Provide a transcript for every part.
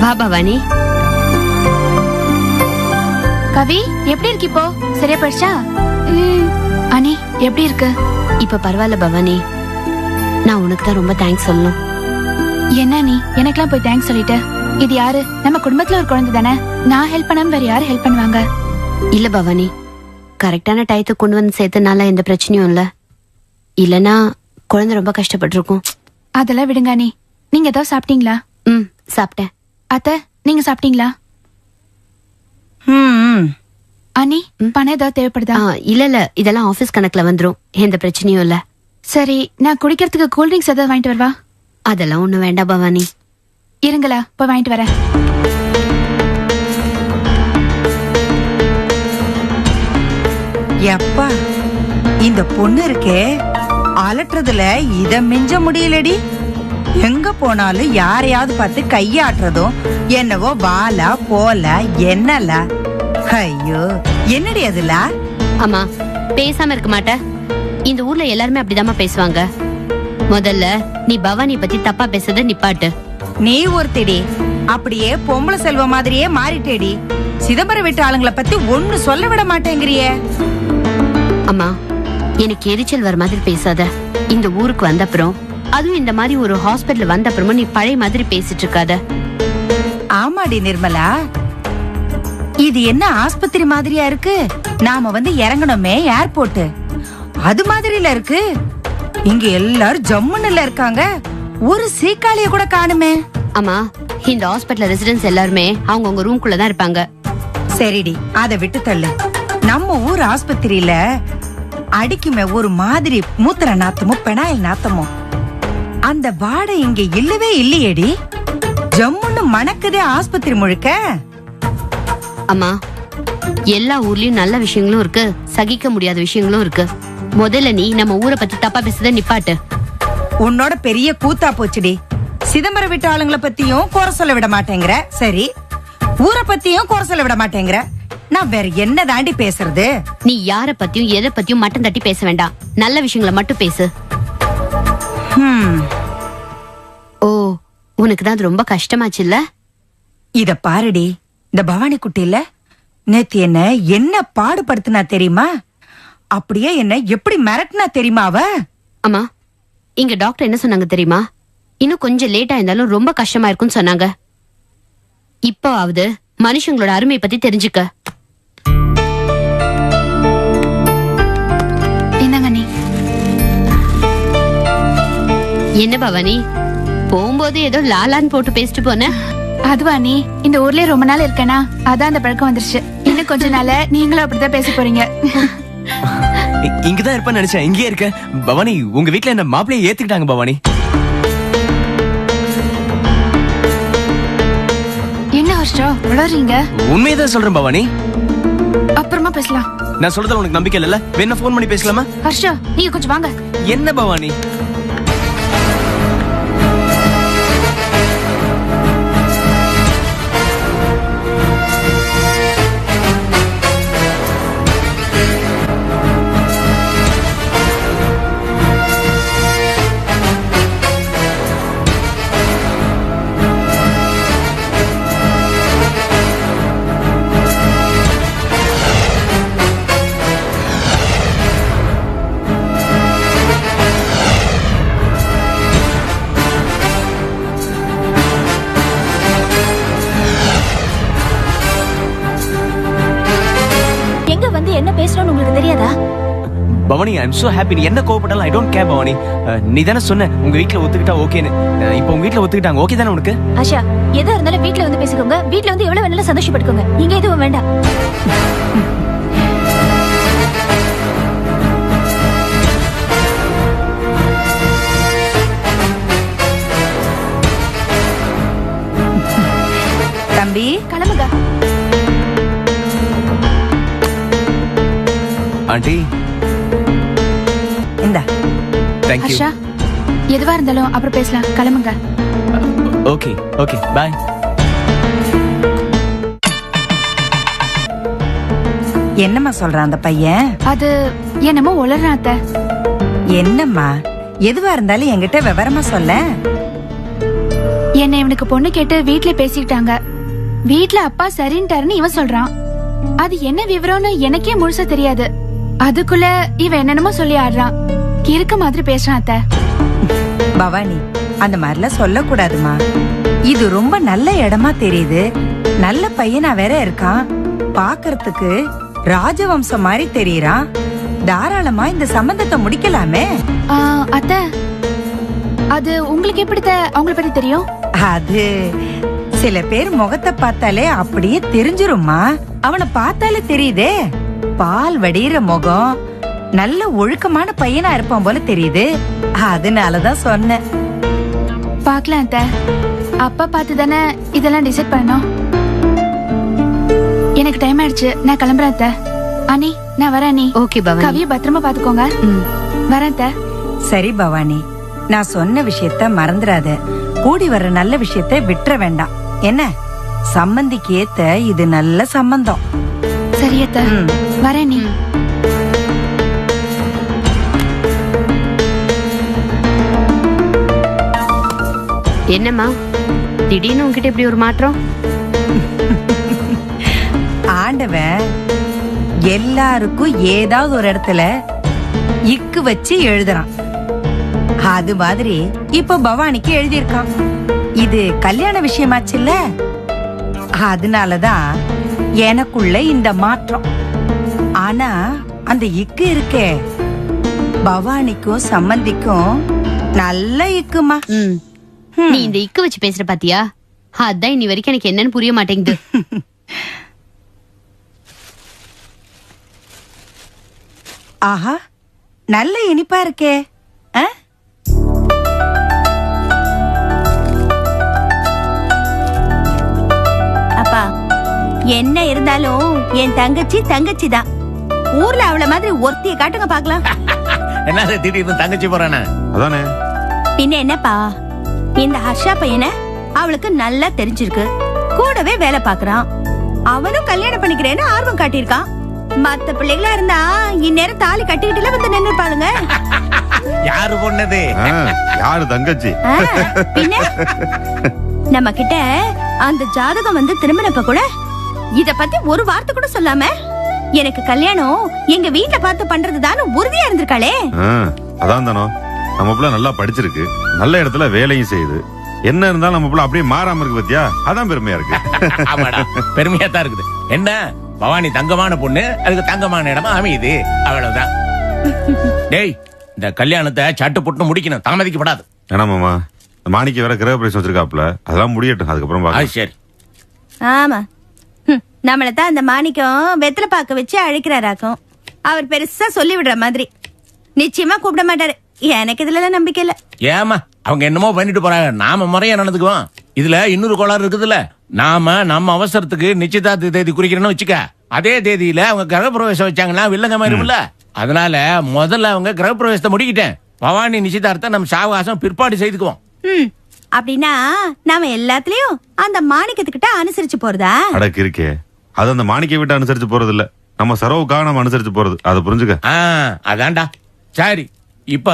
வா பவானி. கவி எப்படி இருக்கு இப்போ? சரியா போயிடுச்சா? அனி எப்படி இருக்கு? இப்ப பரவாயில்ல பவானி. நான் உனக்கு தான் ரொம்ப தேங்க்ஸ் சொல்லணும். என்ன நீ எனக்கெல்லாம் போய் தேங்க்ஸ் சொல்லிட்டு? இது யாரு? நம்ம குடும்பத்துல ஒரு குழந்தை தானே. நான் ஹெல்ப் பண்ணாம வேற யாரு ஹெல்ப் பண்ணுவாங்க? இல்ல பவானி, கரெக்டான டயத்துக்கு கொண்டு வந்து சேர்த்தனால எந்த பிரச்சனையும் இல்ல. இல்லனா குழந்தை ரொம்ப கஷ்டப்பட்டு இருக்கும். அதெல்லாம் விடுங்க அனி. நீங்க ஏதாவது சாப்பிட்டீங்களா? சாப்பிட்டேன். அத்தை நீங்க சாப்பிட்டீங்களா? அனி பணம் ஏதாவது தேவைப்படுதா? இல்ல இதெல்லாம் ஆபீஸ் கணக்குல வந்துரும். எந்த பிரச்சனையும் இல்ல. சரி, நான் குடிக்கிறதுக்கு கூல் ட்ரிங்க்ஸ் ஏதாவது வாங்கிட்டு வரவா? அதெல்லாம் ஒண்ணும் வேண்டாம் பவானி. இருங்களா, போய் வாங்கிட்டு வரேன். எப்பா இந்த பொண்ணு இருக்கே, அலட்டுறதுல இத மிஞ்ச முடியலடி. எங்க போனாலும் யாரையாவது பார்த்து கையாட்டுறதும் என்னவோ வாலா போல என்னல. ஐயோ என்னடி அதுல? அம்மா பேசாம இருக்க மாட்ட? இந்த ஊர்ல எல்லாருமே அப்படிதாம்மா பேசுவாங்க. முதல்ல நீ பவானி பத்தி தப்பா பேசுறத நிப்பாட்டு. நீ ஒருத்தடி அப்படியே பொம்பளை செல்வ மாதிரியே மாறிட்டேடி. சிதம்பரம் வீட்டு ஆளுங்களை பத்தி ஒண்ணு சொல்ல விட மாட்டேங்கிறியே. அம்மா எனக்கு எரிச்சல் வர மாதிரி பேசாத. இந்த ஊருக்கு வந்த அப்புறம், அதுவும் இந்த மாதிரி ஒரு ஹாஸ்பிடல் வந்த அப்புறமும் நீ பழைய மாதிரி பேசிட்டு இருக்காத. ஆமாடி நிர்மலா, இது என்ன ஆஸ்பத்திரி மாதிரியா இருக்கு? நாம வந்து இறங்கணுமே ஏர்போர்ட், அது மாதிரில இருக்கு. இங்க எல்லாரும் ஜம்முன்னுல இருக்காங்க. ஒரு சீக்காளிய கூட காணுமே. அம்மா இந்த ஹாஸ்பிடல் ரெசிடென்ட்ஸ் எல்லாருமே அவங்கவுங்க ரூம்குள்ளதான் இருப்பாங்க. சரிடி, அத விட்டு தள்ளு. நம்ம ஊர் ஆஸ்பத்திரியில அடிக்குமே ஒரு மாதிரி மூத்திர நாத்தமும் பெனாயில் நாத்தமும். அந்த வாடை இங்க இல்லவே இல்லையேடி. ஜம்முன்னு மணக்குதே ஆஸ்பத்திரி முழுக்க. அம்மா எல்லா ஊர்லயும் நல்ல விஷயங்களும் இருக்கு, சகிக்க முடியாத விஷயங்களும் இருக்கு. முதல்ல நீ நம்ம ஊரை பத்தி தப்பா பேசுறத நிப்பாட்டு. உன்னோட பெரிய கூத்தா போச்சுடி. சிதம்பரம் வீட்டு ஆளுங்களை பத்தியும் குறை சொல்ல விட மாட்டேங்கிற. சரி, ஊரை பத்தியும் குறை சொல்ல விட மாட்டேங்கிற. நான் வேற என்ன தாண்டி பேசுறது? நீ யார பத்தியும் எதை பத்தியும் மட்டம் தட்டி பேச வேண்டாம். நல்ல விஷயங்களை மட்டும் பேசு. ஓ, உனக்கு தான் அது ரொம்ப கஷ்டமாச்சு இல்ல? இத பாருடி, இந்த பவானி குட்டி இல்ல, நேத்து என்ன பாடுபடுத்தினா தெரியுமா? அப்படியே என்ன எப்படி மிரட்டினா தெரியுமா அவ? அம்மா இங்க டாக்டர் என்ன சொன்னாங்க தெரியுமா? இன்னும் கொஞ்சம் லேட்டா இருந்தாலும் ரொம்ப கஷ்டமா இருக்கும்னு சொன்னாங்க. இப்போவாவது மனுஷங்களோட அருமை பத்தி தெரிஞ்சுக்க. என்ன பவானி, போகும்போது ஏதோ லாலான்னு போட்டு பேசிட்டு போன? அதுவா நீ? இந்த ஊர்லயே ரொம்ப நாள் இருக்கேனா, அதான் அந்த பழக்கம் வந்துருச்சு. இன்னும் கொஞ்ச நாள நீங்களும் அப்படிதான் பேச போறீங்க. இங்கதான் இருப்பேன்னு நினைச்சேன், இங்கே இருக்க. பவானி உங்க வீட்டுல என்ன மாப்பிள்ளைய ஏத்துக்கிட்டாங்க பவானி. என்ன ஹர்ஷா வளர்றீங்க? உண்மையதான் சொல்றேன் பவானி. அப்புறமா பேசலாம். நான் சொல்றதுல உனக்கு நம்பிக்கை இல்ல? வேணா போன் பண்ணி பேசலாமா? ஹர்ஷா நீங்க கொஞ்சம் வாங்க. என்ன பவானி? என்ன பேசணும்னு உங்களுக்கு தெரியாதா? பவானி ஐ அம் சோ ஹாப்பி. நீ என்ன கோவப்பட்டாலும் ஐ டோன்ட் கேர் பவானி. நீ தானே சொன்ன உங்க வீட்ல ஒத்துக்கிட்டா ஓகேன்னு. இப்போ உங்க வீட்ல ஒத்துக்கிட்டாங்க, ஓகே தானே உனக்கு? ஆஷா எதா இருந்தாலும் வீட்ல வந்து பேசிக்கோங்க. வீட்ல வந்து எவ்வளவு வேணாலும் சந்தோஷப்பட்டுக்கோங்க. இங்க எதுவும் வேண்டாம். தம்பி கிளம்புங்க. ஆண்டி இந்தா. Thank you. ஹர்ஷா எதுவா இருந்தாலும் அப்புறம் பேசலாம். கிளம்புங்க. Okay okay bye. என்னம்மா சொல்றான் அந்த பையன்? அது என்னமோ உளறான் அத்தை. என்னம்மா, எதுவா இருந்தாலும் என்கிட்ட விவரமா சொல்ல. என்னை இவனுக்கு பொண்ணு கேட்டு வீட்ல பேசிக்கிட்டாங்க. வீட்ல அப்பா சரின்ட்டாருன்னு இவன் சொல்றான். அது என்ன விவரம்னு எனக்கே முழுசா தெரியாது. அதுக்குள்ள இவன் என்னென்னமோ சொல்லி ஆடுறான். கிறுக்க மாதிரி பேசுறான் அத்தை. பவானி, அந்த மாதிரிலாம் சொல்லக்கூடாதுமா. இது ரொம்ப நல்ல இடமா தெரியுது. நல்ல பையனா வேற இருக்கான். பாக்குறதுக்கு ராஜவம்சம் மாதிரி தெரியறான். தாராளமா இந்த சம்பந்தத்தை முடிக்கலாமே. அத்தை, அது உங்களுக்கு எப்படி அவங்கள பத்தி தெரியும்? அது சில பேர் முகத்தை பார்த்தாலே அப்படியே தெரிஞ்சிரும்மா. அவனை பார்த்தாலே தெரியுதே. பால் வடிகிற முகம், நல்ல ஒழுக்கமான பையனா இருப்பான் போல தெரியுது. அதனாலதான் சொன்னேன். பாக்கலாம் அத்தை. அப்பா பார்த்து தானே இதெல்லாம் டிசைட் பண்ணணும். எனக்கு டைம் ஆயிடுச்சு, நான் கிளம்புறேன் அத்தை. அனி, நான் வரேன் அனி. ஓகே பவானி. கவியை பத்திரமா பாத்துக்கோங்க. வரேன் அத்தை. சரி பவானி, நான் சொன்ன விஷயத்த மறந்துடாத. கூடி வர்ற நல்ல விஷயத்த விட்டுற வேண்டாம் என்ன? சம்பந்திக்கு ஏத்த இது நல்ல சம்பந்தம். சரி அத்தை, வரேன் நீ. என்னம்மா திடீர்னு உங்ககிட்ட இப்படி ஒரு மாற்றம்? ஆண்டவன் எல்லாருக்கும் ஏதாவது ஒரு இடத்துல இக்கு வச்சு எழுதுறான். அது மாதிரி இப்ப பவானிக்கு எழுதியிருக்கான். இது கல்யாண விஷயமாச்சுல்ல, அதனாலதான் எனக்குள்ள இந்த மாற்றம். ஆனா அந்த இக்கு இருக்கே, பவானிக்கும் சம்பந்திக்கும் நல்ல இக்குமா. நீ இந்த இக்கு வச்சு பேசுற பாத்தியா? அதான் இன்னி வரைக்கும் எனக்கு என்னன்னு புரிய மாட்டேங்குது. ஆஹா, நல்ல இனிப்பா இருக்கே. அப்பா, என்ன இருந்தாலும் என் தங்கச்சி தான். ஊர்ல அவள மாதிரி ஒருத்திய காட்டுங்க பாக்கலாம். என்ன திடீர்னு தங்கச்சி போறானே? அதானே. பின்ன என்னப்பா, இந்த ஹர்ஷா பையனை அவளுக்கு நல்லா தெரிஞ்சிருக்கு. கூடவே வேலை பாக்குறான். அவனும் கல்யாணம் பண்ணிக்கிறேன்னு ஆர்வம் காட்டியிருக்கான். மத்த பிள்ளைகளா இருந்தா இந்நேரம் தாலி கட்டிக்கிட்டுல வந்து நின்னுப்பாளுங்க. யாரு பொண்ணது? யாரு தங்கச்சி? பின்ன நம்ம கிட்ட அந்த ஜாதகம் வந்து திரும்பினப்ப கூட இத பத்தி ஒரு வார்த்தை கூட சொல்லாம எனக்கு கல்யாணம் எங்க வீட்ல பார்த்து பண்றதுதான் உறுதியா இருந்திருக்காளே. அதான் தானோ, நம்ம பிள்ளை நல்லா படிச்சிருக்கு, நல்ல இடத்துல வேலையும் செய்யுது. என்ன இருந்தாலும் நம்ம பிள்ளை அப்படியே மாறாம இருக்கு பத்தியா? அதான் பெருமையா இருக்கு. ஆமாடா, பெருமையா தான் இருக்குது. என்ன பவானி தங்கமான பொண்ணு, அதுக்கு தங்கமான இடமா அமையுது, அவ்வளவுதான். டேய், இந்த கல்யாணத்தை சட்டு புட்டு முடிக்கணும், தாமதிக்கப்படாது. ஏன்னா மாமா, மாணிக்க வேற கிரக பிரவேசம் வச்சிருக்காப்ல, அதெல்லாம் முடியட்டும், அதுக்கப்புறம் பாக்கலாம். சரி. ஆமா, நம்மளதான் அந்த மாணிக்கம் வெத்தலை பாக்க வச்சு அழைக்கிறாராக்கும். அவர் பெருசா சொல்லி விடுற மாதிரி நிச்சயமா கூப்பிட மாட்டாரு. எனக்கு இதுல நம்பிக்கை இல்ல. ஏமா, அவங்க என்னமோ பண்ணிட்டு போறாங்க, நாம முறையா நடந்துக்குவோம். இதுல இன்னொரு கோளாறு இருக்குதுல்ல. நாம நம்ம அவசரத்துக்கு நிச்சயதார்த்த தேதி குறிக்கிறோம்னு வச்சுக்க, அதே தேதியில அவங்க கிரகப்பிரவேசம் வச்சாங்கன்னா வில்லங்க மாதிரில. அதனால முதல்ல அவங்க கிரகப்பிரவேசத்தை முடிக்கிட்டேன். பவானி நிச்சயதார்த்த நம்ம சாவகாசம் பிற்பாடு செய்துக்குவோம். அப்படின்னா நாம எல்லாத்துலயும் அந்த மாணிக்கத்துக்கிட்ட அனுசரிச்சு போறதா? அடக்கு இருக்கே, அது அந்த மாணிக்க விட்டு அனுசரிச்சு போறது இல்ல, நம்ம சரவுக்காக நம்ம அனுசரிச்சு போறது. அதை புரிஞ்சுக்க. அதான்டா. சரி, இப்ப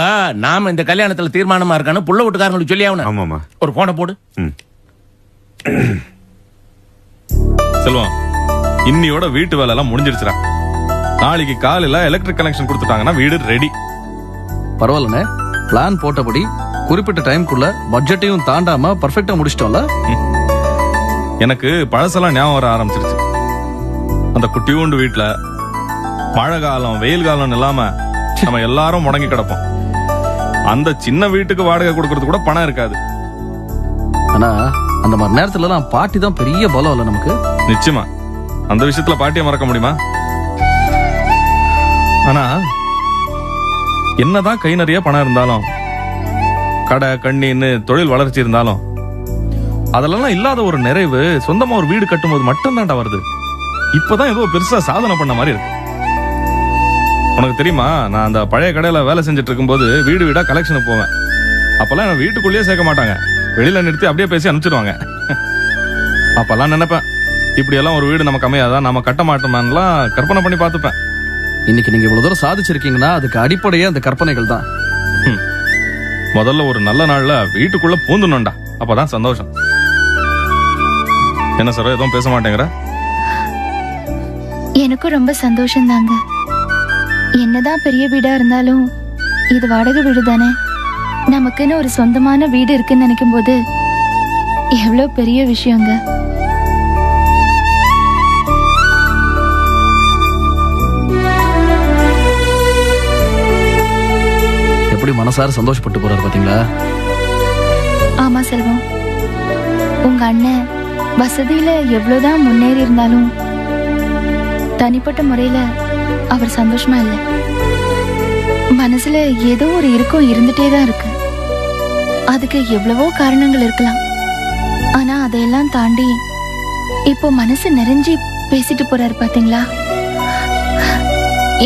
நாம இந்த கல்யாணத்துல தீர்மானமா இருக்கான்னு புள்ள வீட்டுக்காரங்களுக்கு சொல்லி ஆகணும். ஆமாமா, ஒரு போனை போடு. செல்வம், இன்னியோட வீட்டு வேலை எல்லாம் முடிஞ்சிருச்சுடா. நாளைக்கு காலையில எலக்ட்ரிக் கனெக்ஷன் கொடுத்துட்டாங்கன்னா வீடு ரெடி. பரவாயில்லண்ணே, பிளான் போட்டபடி குறிப்பிட்ட டைம்குள்ள பட்ஜெட்டையும் தாண்டாம பர்ஃபெக்ட்டா முடிச்சிட்டோம்ல. எனக்கு பழசெல்லாம் ஞாபகம் வர ஆரம்பிச்சிருச்சு. அந்த குட்டியூண்டு வீட்டுல மழை காலம் வெயில் காலம் இல்லாம நம்ம எல்லாரும் முடங்கி கிடப்போம். அந்த சின்ன வீட்டுக்கு வாடகை கொடுக்கறது கூட பணம் இருக்காது. ஆனா அந்த மாதிரி நேரத்துல எல்லாம் பாட்டி தான் பெரிய பலம் இல்ல நமக்கு. நிச்சயமா அந்த விஷயத்துல பாட்டியை மறக்க முடியுமா? ஆனா என்னதான் கை நிறைய பணம் இருந்தாலும், கடை கண்ணின்னு தொழில் வளர்ச்சி இருந்தாலும், அதெல்லாம் இல்லாத ஒரு நிறைவு சொந்தமா ஒரு வீடு கட்டும்போது மட்டும் தான்டா வருது. இப்பதான் ஏதோ பெருசா சாதனை பண்ண மாதிரி இருக்கு. உனக்கு தெரியுமா, நான் அந்த பழைய கடையில வேலை செஞ்சுட்டு இருக்கும்போது வீடு வீடா கலெக்ஷனுக்கு போவேன். அப்பெல்லாம் நான் வீட்டுக்குள்ளேயே சேர்க்க மாட்டாங்க, வெளியில நிறுத்தி அப்படியே பேசி அனுப்பிச்சிடுவாங்க. அப்பெல்லாம் நினைப்பேன், இப்படி எல்லாம் ஒரு வீடு நமக்கு அமையாதான், நாம கட்ட மாட்டோமான்லாம் கற்பனை பண்ணி பார்த்துப்பேன். இன்னைக்கு நீங்க இவ்வளவு தூரம் சாதிச்சிருக்கீங்கன்னா அதுக்கு அடிப்படையே அந்த கற்பனைகள் தான். முதல்ல ஒரு நல்ல நாள்ல வீட்டுக்குள்ள பூந்துணும்டா, அப்பதான் சந்தோஷம். என்ன சார் எதுவும் பேச மாட்டேங்கிற? எனக்கும் ரொம்ப சந்தோஷம் தாங்க. என்னதான் பெரிய வீடா இருந்தாலும் இது வாடகை வீடு தானே. நமக்குன்னு ஒரு சொந்தமான வீடு இருக்குன்னு நினைக்கும் போது எவ்வளவு பெரிய விஷயங்க. எப்படி மனசார சந்தோஷப்பட்டு போறாரு பாத்தீங்களா? ஆமா செல்வம், உங்க அண்ணன் வசதியில எவ்வளவுதான் முன்னேறி இருந்தாலும் தனிப்பட்ட முறையில அவர் சந்தோஷமா இல்ல. மனசுல ஏதோ ஒரு இறுக்கம் இருந்துட்டே தான் இருக்கு. அதுக்கு எவ்வளவோ காரணங்கள் இருக்கலாம். ஆனா அதையெல்லாம் தாண்டி இப்போ மனசு நிறைஞ்சி பேசிட்டு போறாரு பாத்தீங்களா?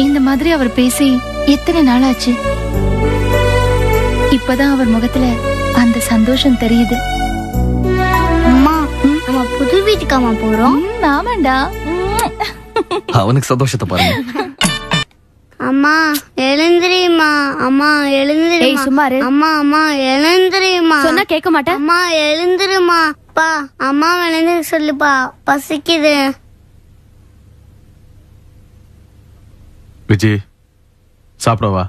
இந்த மாதிரி அவர் பேசி எத்தனை நாள் ஆச்சு. இப்பதான் அவர் முகத்துல அந்த சந்தோஷம் தெரியுது. அம்மா, நம்ம புது வீட்டுக்காமா போறோம்? ஆமாண்டா. அவனுக்கு சந்தோஷத்தை பாருங்க. அம்மா எழுந்திரிமா, அம்மா எழுந்திரிமா. ஏய், சும்மா இரு. அம்மா அம்மா எழுந்திரிமா. சொன்னா கேட்க மாட்டேன். அம்மா எழுந்திருமா. பா அம்மா எழுந்திரு சொல்லுப்பா, பசிக்குது. விஜய் சாப்பிடவா?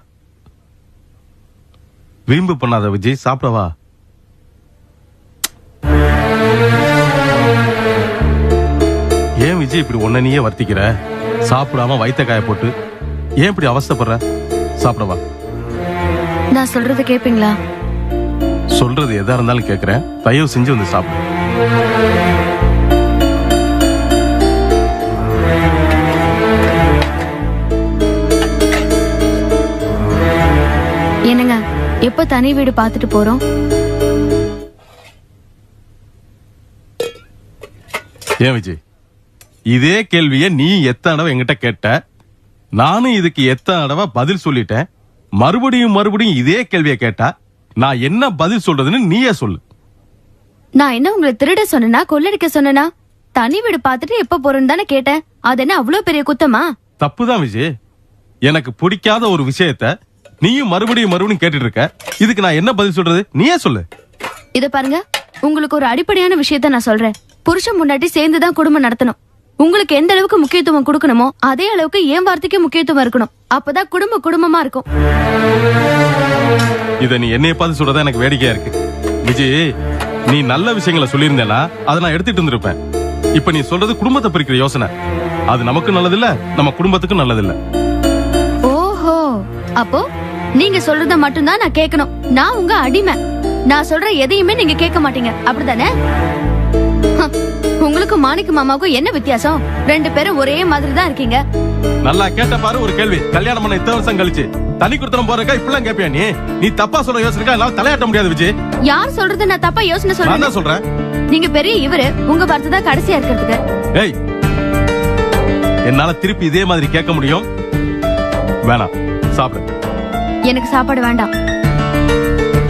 வீம்பு பண்ணாத விஜய், சாப்பிடவா? ஏன் விஜய் இப்படி ஒன்ன நீயே வர்த்திக்கிற? சாப்பிடாம வயித்த காய போட்டு ஏன் இப்படி அவஸ்தைப்படுற? சாப்பிடவா? நான் சொல்றத கேப்பீங்களா? சொல்றது எதா இருந்தாலும் கேக்குறேன், தயவு செஞ்சு வந்து சாப்பிடு. என்னங்க, எப்ப தனி வீடு பாத்துட்டு போறோம்? ஏன் விஜய், இதே கேள்விய நீ எத்தனை தடவை என்கிட்ட கேட்ட, நானும் இதுக்கு எத்தனை தடவை பதில் சொல்லிட்டேன். மறுபடியும் மறுபடியும் இதே கேள்வியை கேட்டா நான் என்ன பதில் சொல்றதுன்னு நீயே சொல்லு. நான் என்ன உங்களை திருட சொன்னா, கொள்ளடிக்க சொன்னா? தனி வீடு பாத்துட்டு எப்ப போறோம்னு தானே கேட்டேன். அது என்ன அவ்வளவு பெரிய குத்தமா? தப்புதான் விஜய். எனக்கு பிடிக்காத ஒரு விஷயத்த நீயும் மறுபடியும் மறுபடியும் கேட்டுட்டு இருக்க. இதுக்கு நான் என்ன பதில் சொல்றது? நீயே சொல்லு. இத பாருங்க, உங்களுக்கு ஒரு அடிப்படையான விஷயத்த நான் சொல்றேன். புருஷன் முன்னாடி சேர்ந்துதான் குடும்பம் நடத்தணும். உங்களுக்கு எந்த அளவுக்கு முக்கியத்துவம் கொடுக்கணுமோ அதே அளவுக்கு என் வார்த்தைக்கு முக்கியத்துவம் இருக்கணும். அப்பதான் குடும்பமா இருக்கும். இத நீ என்னைய பார்த்து சொல்றதா எனக்கு வேடிக்கையா இருக்கு. விஜய், நீ நல்ல விஷயங்களை சொல்லியிருந்தேனா அதை நான் எடுத்துட்டு இருந்திருப்பேன். இப்ப நீ சொல்றது குடும்பத்தை பிரிக்கிற யோசனை. அது நமக்கு நல்லதில்ல, நம்ம குடும்பத்துக்கும் நல்லதில்ல. ஓஹோ, அப்போ நீங்க சொல்றத மட்டும்தான் நான் கேட்கணும். நான் உங்க அடிமை. நான் சொல்ற எதையுமே நீங்க கேட்க மாட்டீங்க, அப்படிதானே? உங்களுக்கு மாணிக்க மாமாவுக்கும் என்ன வித்தியாசம்? ரெண்டு பேரும் ஒரே மாதிரி தான் இருக்கீங்க. நல்லா கேட்ட பாரு ஒரு கேள்வி. கல்யாணம் பண்ண இத்தனை வருஷம் கழிச்சு தனி கொடுத்தனம் போறக்கா இப்பெல்லாம் கேப்பியா நீ? நீ தப்பா சொல்ல யோசிக்கா என்னால தலையாட்ட முடியாது விஜய். யார் சொல்றது நான் தப்பா யோசனை நான் தான் சொல்றேன். நீங்க பெரிய இவரு, உங்க வார்த்தை தான் கடைசியா இருக்கிறதுக்கு. ஏய், என்னால திருப்பி இதே மாதிரி கேட்க முடியும்? வேணாம், சாப்பிடு. எனக்கு சாப்பாடு வேண்டாம்.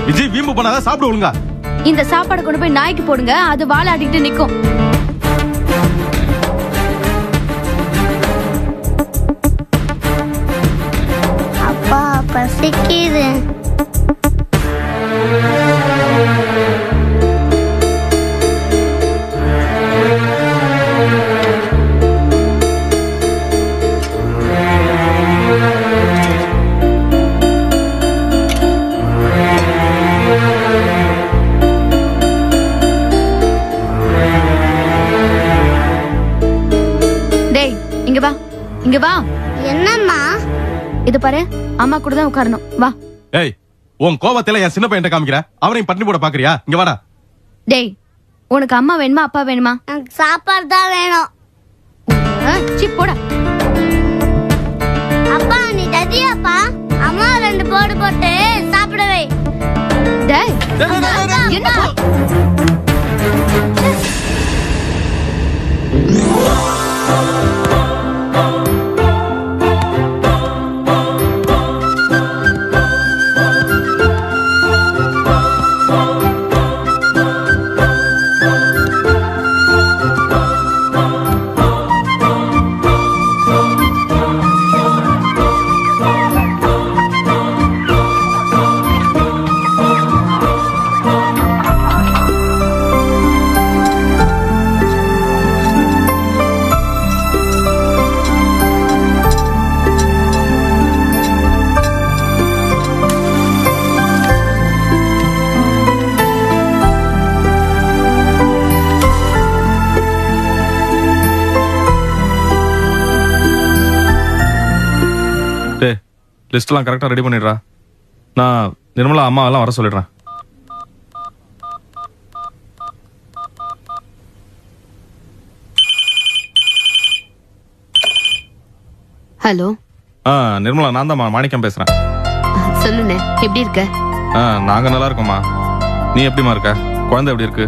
விஜய், வீம்பு பண்ணாத, சாப்பிடு ஒழுங்கா. இந்த சாப்பாடு கொண்டு போய் நாய்க்கு போடுங்க, அது வாலாட்டிட்டு நிக்கும். அப்பா பசிக்குது. டேய், இங்க வா, இங்க வா. என்னம்மா? இது பாரு, அம்மா கூட தான் உட்காரணும். வா. ஏய், உன் கோவத்துல என் சின்ன பையன் காமிக்கிற, அவனையும் பட்டினி போட பாக்குறியா? இங்க வாடா. டேய், உனக்கு அம்மா வேணுமா அப்பா வேணுமா? எனக்கு சாப்பாடு தான் வேணும். சி போடா. அப்பா நீ ததியாப்பா, அம்மா ரெண்டு போடு போட்டு சாப்பிடவே. டேய், என்ன? லிஸ்ட்லாம் கரெக்டா ரெடி பண்ணிடுறா. நான் நிர்மலா அம்மா எல்லாம் வர சொல்லிடுறேன். ஹலோ. நிர்மலா, நான் தான் மாணிக்கம் பேசுறேன். சொல்லுண்ணே, எப்படி இருக்க? நாங்க நல்லா இருக்கோம்மா. நீ எப்படிமா இருக்க? குழந்தை எப்படி இருக்கு?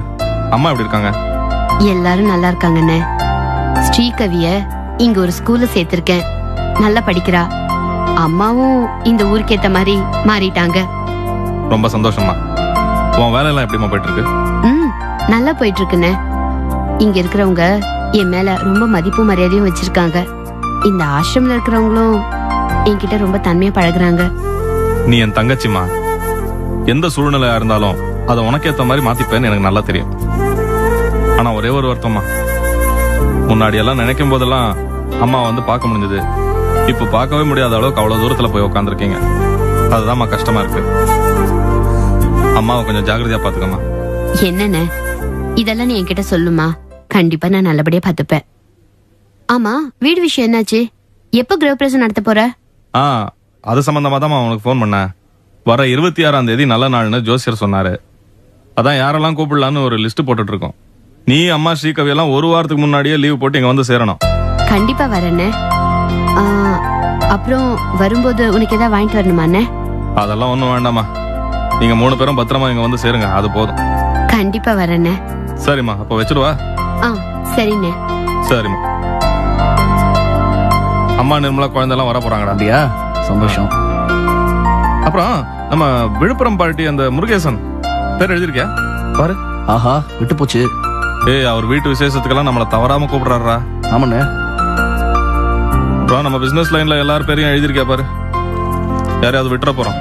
அம்மா எப்படி இருக்காங்க? எல்லாரும் நல்லா இருக்காங்கண்ணே. ஸ்ரீகவிய இங்க ஒரு ஸ்கூல்ல சேர்த்திருக்கேன். நல்லா படிக்கிறா. அம்மாவும் இந்த ஊருக்கு ஏத்த மாதிரி மாறிட்டாங்க. ரொம்ப சந்தோஷமா. உன் வேலையெல்லாம் எப்படிமா போயிட்டு இருக்கு? நல்லா போயிட்டு இருக்குண்ணே. இங்க இருக்கிறவங்க என் மேல ரொம்ப மதிப்பு மரியாதையும் வச்சிருக்காங்க. இந்த ஆசிரமத்துல இருக்கிறவங்களும் என்கிட்ட ரொம்ப தன்மையா பழகுறாங்க. நீ என் தங்கச்சிமா. எந்த சூழ்நிலையா இருந்தாலும் அதை உனக்கேத்த மாதிரி மாத்திப்பேன்னு எனக்கு நல்லா தெரியும். ஆனா ஒரே ஒரு வருத்தமா, முன்னாடி எல்லாம் நினைக்கும் போதெல்லாம் அம்மா வந்து பார்க்க முடிஞ்சது. இப்ப பார்க்கவே முடியாத அளவுக்கு அவ்வளவு தூரத்துல போய் உட்காந்துருக்கீங்க. அதுதான்மா கஷ்டமா இருக்கு. அம்மாவை கொஞ்சம் ஜாக்கிரதையா பாத்துக்கம்மா. என்னண்ணே இதெல்லாம் நீ என்கிட்ட சொல்லுமா? கண்டிப்பா நான் நல்லபடியா பாத்துப்பேன். ஆமா, வீடு விஷயம் என்னாச்சு? எப்ப கிரகப்பிரவேசம் நடத்த போற? அது சம்பந்தமா தான் உனக்கு போன் பண்ண. வர 26ஆம் தேதி நல்ல நாள்னு ஜோசியர் சொன்னாரு. அதான் யாரெல்லாம் கூப்பிடலான்னு ஒரு லிஸ்ட் போட்டுட்டு இருக்கோம். நீ அம்மா ஸ்ரீகவி எல்லாம் ஒரு வாரத்துக்கு முன்னாடியே லீவ் போட்டு இங்க வந்து சேரணும். கண்டிப்பா வரேன்னு. அப்புறம் வரும்போது உனக்கு ஏதாவது வாங்கிட்டு வரணுமாண்ணே? அதெல்லாம் ஒண்ணும் வேண்டாமா. நீங்க 3 பேரும் பத்திரமா இங்க வந்து சேருங்க, அது போதும். கண்டிப்பா வரேண்ணே. சரிம்மா, அப்ப வச்சிருவா. சரிண்ணே. சரிம்மா. அம்மா நிர்மலா குழந்தைலாம் வர போறாங்கடா. அப்படியா? சந்தோஷம். அப்புறம் நம்ம விழுப்புரம் பார்ட்டி அந்த முருகேசன் பேர் எழுதிருக்கியா பாரு. ஆஹா, விட்டு போச்சு. அவர் வீட்டு விசேஷத்துக்கெல்லாம் நம்மள தவறாம கூப்பிடுறாரா? ஆமாண்ணே. அப்புறம் நம்ம பிசினஸ் லைன்ல எல்லாரும் பேரையும் எழுதிருக்கியா பாரு. யாரையாவது விட்டுற போறோம்.